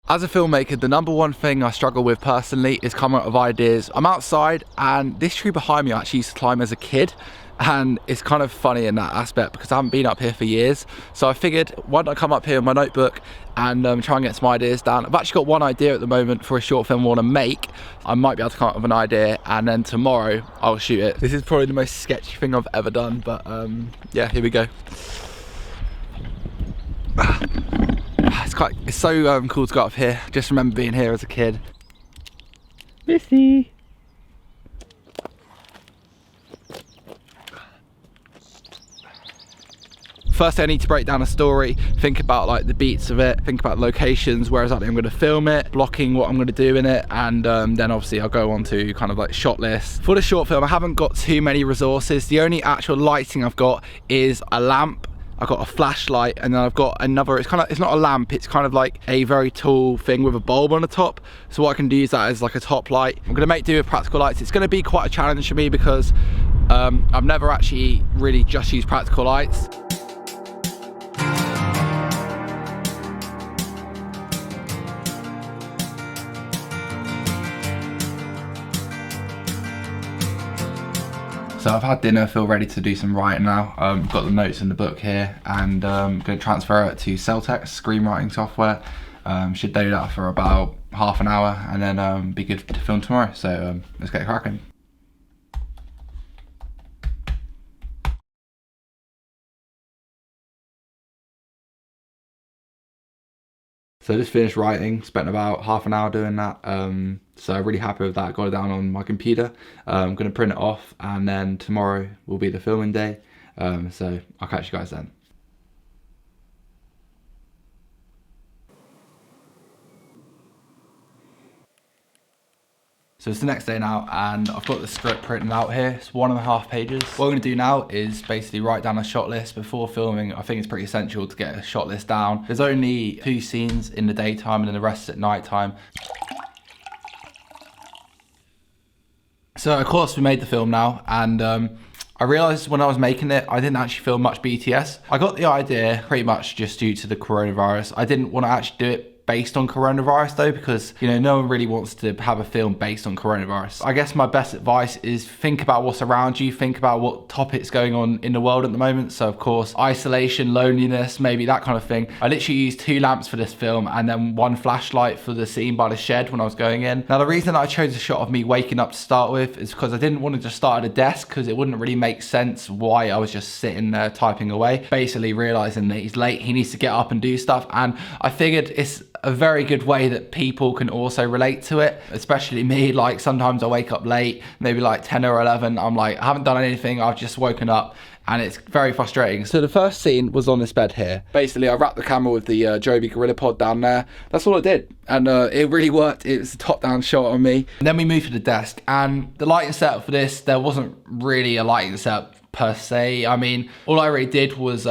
As a filmmaker, the number one thing I struggle with personally is coming up with ideas. I'm outside and this tree behind me I actually used to climb as a kid, and it's kind of funny in that aspect because I haven't been up here for years. So I figured, why don't I come up here with my notebook and try and get some ideas down. I've actually got one idea at the moment for a short film I want to make. I might be able to come up with an idea and then tomorrow I'll shoot it. This is probably the most sketchy thing I've ever done, but yeah, here we go. It's so cool to go up here. Just remember being here as a kid. Missy. First I need to break down a story, think about like the beats of it, think about locations, where exactly I'm going to film it, blocking what I'm going to do in it, and then obviously I'll go on to kind of like shot lists. For the short film I haven't got too many resources. The only actual lighting I've got is a lamp. I've got a flashlight, and then I've got another, it's not a lamp, it's kind of like a very tall thing with a bulb on the top. So what I can do is that as like a top light. I'm gonna make do with practical lights. It's gonna be quite a challenge for me because I've never actually really just used practical lights. So I've had dinner, feel ready to do some writing now. Got the notes in the book here, and I'm going to transfer it to Celtx screenwriting software. Should do that for about half an hour and then be good to film tomorrow. So let's get cracking. So I just finished writing, spent about half an hour doing that. So I'm really happy with that. Got it down on my computer. I'm gonna print it off, and then tomorrow will be the filming day. So I'll catch you guys then. So it's the next day now, and I've got the script printed out here. It's 1.5 pages. What I'm gonna do now is basically write down a shot list before filming. I think it's pretty essential to get a shot list down. There's only 2 scenes in the daytime and then the rest at nighttime. So of course we made the film now, and I realised when I was making it, I didn't actually film much BTS. I got the idea pretty much just due to the coronavirus. I didn't want to actually do it based on coronavirus though, because you know, no one really wants to have a film based on coronavirus. I guess my best advice is think about what's around you, think about what topics going on in the world at the moment. So of course, isolation, loneliness, maybe that kind of thing. I literally used 2 lamps for this film and then 1 flashlight for the scene by the shed when I was going in. Now the reason I chose a shot of me waking up to start with is because I didn't want to just start at a desk, because it wouldn't really make sense why I was just sitting there typing away. Basically realizing that he's late, he needs to get up and do stuff, and I figured it's a very good way that people can also relate to it, especially me. Like sometimes I wake up late, maybe like 10 or 11, I'm like, I haven't done anything, I've just woken up, and it's very frustrating. So the first scene was on this bed here. Basically I wrapped the camera with the Joby Gorilla Pod down there. That's all I did, and it really worked. It was a top down shot on me. And then we moved to the desk, and the lighting setup for this, there wasn't really a lighting setup per se. I mean, all I really did was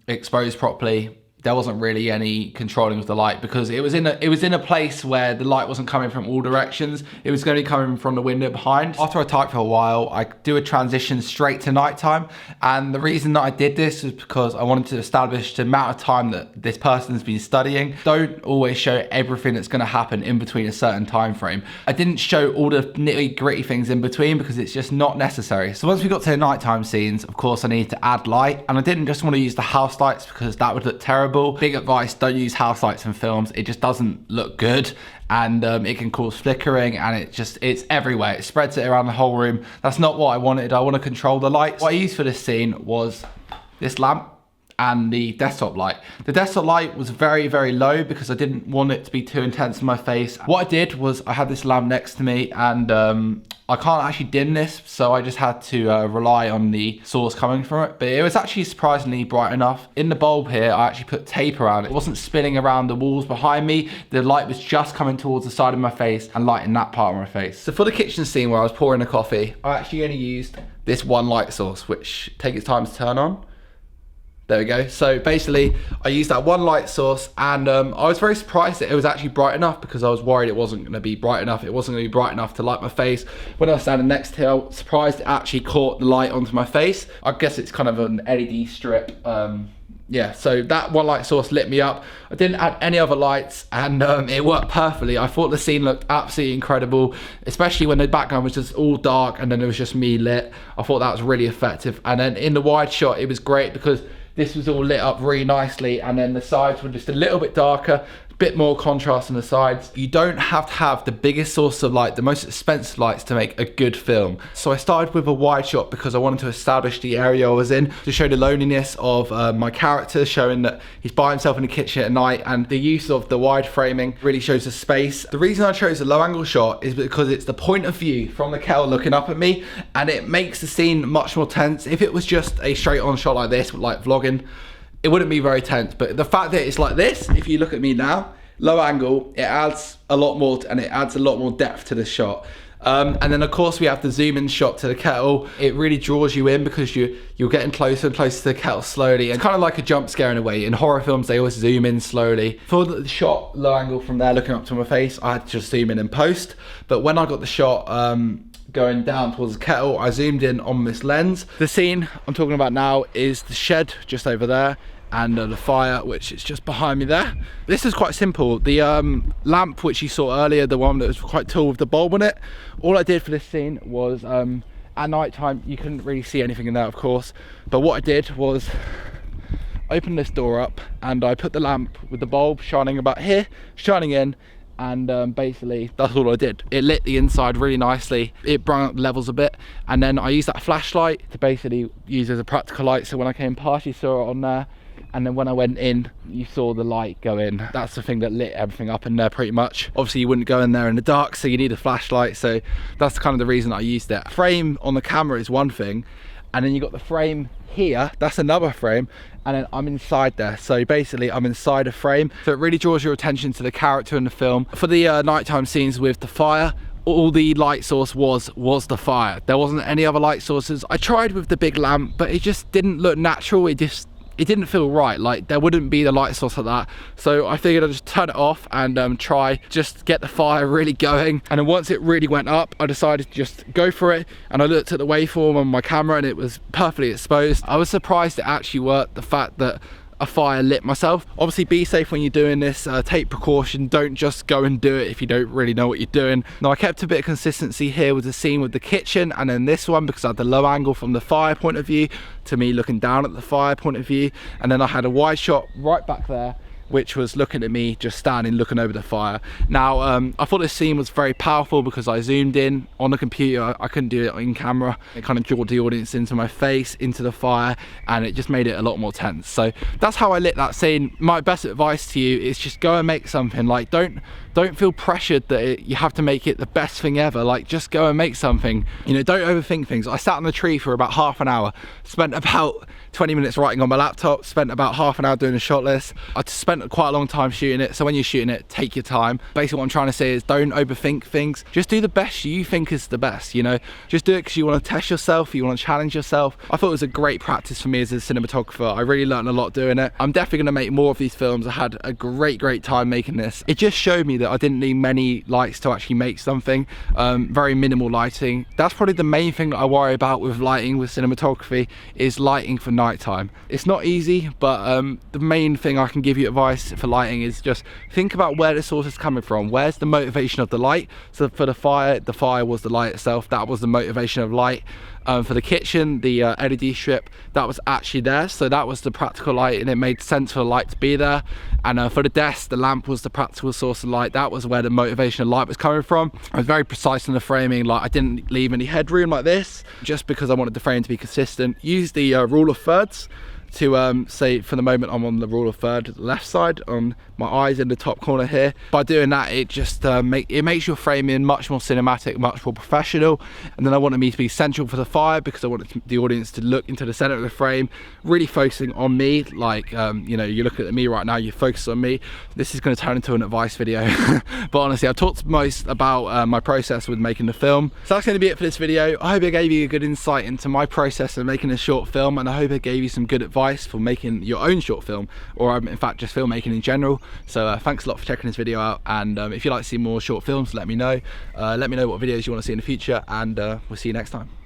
expose properly. There wasn't really any controlling of the light because it was in a place where the light wasn't coming from all directions. It was going to be coming from the window behind. After I typed for a while, I do a transition straight to nighttime. And the reason that I did this is because I wanted to establish the amount of time that this person's been studying. Don't always show everything that's going to happen in between a certain time frame. I didn't show all the nitty gritty things in between because it's just not necessary. So once we got to the nighttime scenes, of course I needed to add light, and I didn't just want to use the house lights because that would look terrible. Big advice, don't use house lights in films. It just doesn't look good, and it can cause flickering, and it's everywhere. It spreads it around the whole room. That's not what I wanted. I want to control the lights. What I used for this scene was this lamp and the desktop light. The desktop light was very, very low because I didn't want it to be too intense in my face. What I did was I had this lamp next to me, and I can't actually dim this, so I just had to rely on the source coming from it. But it was actually surprisingly bright enough. In the bulb here, I actually put tape around it. It wasn't spinning around the walls behind me. The light was just coming towards the side of my face and lighting that part of my face. So for the kitchen scene where I was pouring the coffee, I actually only used this 1 light source, which takes its time to turn on. There we go. So basically I used that 1 light source, and I was very surprised that it was actually bright enough because I was worried it wasn't going to be bright enough. It wasn't going to be bright enough to light my face. When I was standing next to it, I was surprised it actually caught the light onto my face. I guess it's kind of an LED strip yeah, so that one light source lit me up. I didn't add any other lights, and it worked perfectly. I thought the scene looked absolutely incredible, especially when the background was just all dark and then it was just me lit. I thought that was really effective. And then in the wide shot, it was great because this was all lit up really nicely, and then the sides were just a little bit darker, bit more contrast on the sides. You don't have to have the biggest source of light, the most expensive lights to make a good film. So I started with a wide shot because I wanted to establish the area I was in to show the loneliness of my character, showing that he's by himself in the kitchen at night, and the use of the wide framing really shows the space. The reason I chose a low angle shot is because it's the point of view from the kettle looking up at me, and it makes the scene much more tense. If it was just a straight on shot like this, like vlogging, it wouldn't be very tense, but the fact that it's like this, if you look at me now, low angle, it adds a lot more, and it adds a lot more depth to the shot. And then of course we have the zoom in shot to the kettle. It really draws you in because you're getting closer and closer to the kettle slowly. It's kind of like a jump scare in a way. In horror films, they always zoom in slowly. For the shot low angle from there looking up to my face, I had to just zoom in post. But when I got the shot going down towards the kettle, I zoomed in on this lens. The scene I'm talking about now is the shed just over there, and the fire, which is just behind me there. This is quite simple. The lamp which you saw earlier, the one that was quite tall with the bulb on it, all I did for this scene was at night time, you couldn't really see anything in there of course, but what I did was open this door up and I put the lamp with the bulb shining about here, shining in, and basically that's all I did. It lit the inside really nicely, it brought up the levels a bit, and then I used that flashlight to basically use as a practical light, so when I came past you saw it on there, and then when I went in you saw the light go in. That's the thing that lit everything up in there pretty much. Obviously you wouldn't go in there in the dark, so you need a flashlight, so that's kind of the reason I used it. Frame on the camera is one thing, and then you got the frame here, that's another frame, and then I'm inside there, so basically I'm inside a frame, so it really draws your attention to the character in the film. For the nighttime scenes with the fire, all the light source was the fire. There wasn't any other light sources. I tried with the big lamp, but it just didn't look natural. It didn't feel right, like there wouldn't be the light source like that. So I figured I'd just turn it off and try just get the fire really going. And then once it really went up, I decided to just go for it, and I looked at the waveform on my camera and it was perfectly exposed. I was surprised it actually worked, the fact that a fire lit myself. Obviously be safe when you're doing this, take precaution, don't just go and do it if you don't really know what you're doing. Now I kept a bit of consistency here with the scene with the kitchen, and then this one because I had the low angle from the fire point of view to me looking down at the fire point of view, and then I had a wide shot right back there which was looking at me just standing looking over the fire. Now I thought this scene was very powerful because I zoomed in on the computer. I couldn't do it in camera. It kind of drew the audience into my face, into the fire, and it just made it a lot more tense. So that's how I lit that scene. My best advice to you is just go and make something. Like don't feel pressured that you have to make it the best thing ever. Like just go and make something, you know, don't overthink things. I sat on the tree for about half an hour, spent about 20 minutes writing on my laptop, spent about half an hour doing a shot list. I spent quite a long time shooting it, so when you're shooting it, take your time. Basically what I'm trying to say is don't overthink things. Just do the best you think is the best, you know? Just do it because you want to test yourself, you want to challenge yourself. I thought it was a great practice for me as a cinematographer. I really learned a lot doing it. I'm definitely going to make more of these films. I had a great time making this. It just showed me that I didn't need many lights to actually make something. Very minimal lighting. That's probably the main thing that I worry about with lighting, with cinematography, is lighting for nighttime. It's not easy, but the main thing I can give you advice for lighting is just think about where the source is coming from. Where's the motivation of the light? So for the fire was the light itself. That was the motivation of light. For the kitchen, the LED strip, that was actually there, so that was the practical light, and it made sense for the light to be there. And for the desk, the lamp was the practical source of light. That was where the motivation of light was coming from. I was very precise in the framing, like I didn't leave any headroom like this, just because I wanted the frame to be consistent. Use the rule of thirds to say for the moment I'm on the rule of third, the left side, on my eyes in the top corner here. By doing that, it just makes your framing much more cinematic, much more professional. And then I wanted me to be central for the fire because I wanted the audience to look into the center of the frame, really focusing on me. Like you know, you look at me right now, you focus on me. This is going to turn into an advice video but honestly I've talked most about my process with making the film. So that's going to be it for this video. I hope I gave you a good insight into my process of making a short film, and I hope I gave you some good advice for making your own short film, or in fact just filmmaking in general. So thanks a lot for checking this video out, and if you'd like to see more short films, let me know. Let me know what videos you want to see in the future, and we'll see you next time.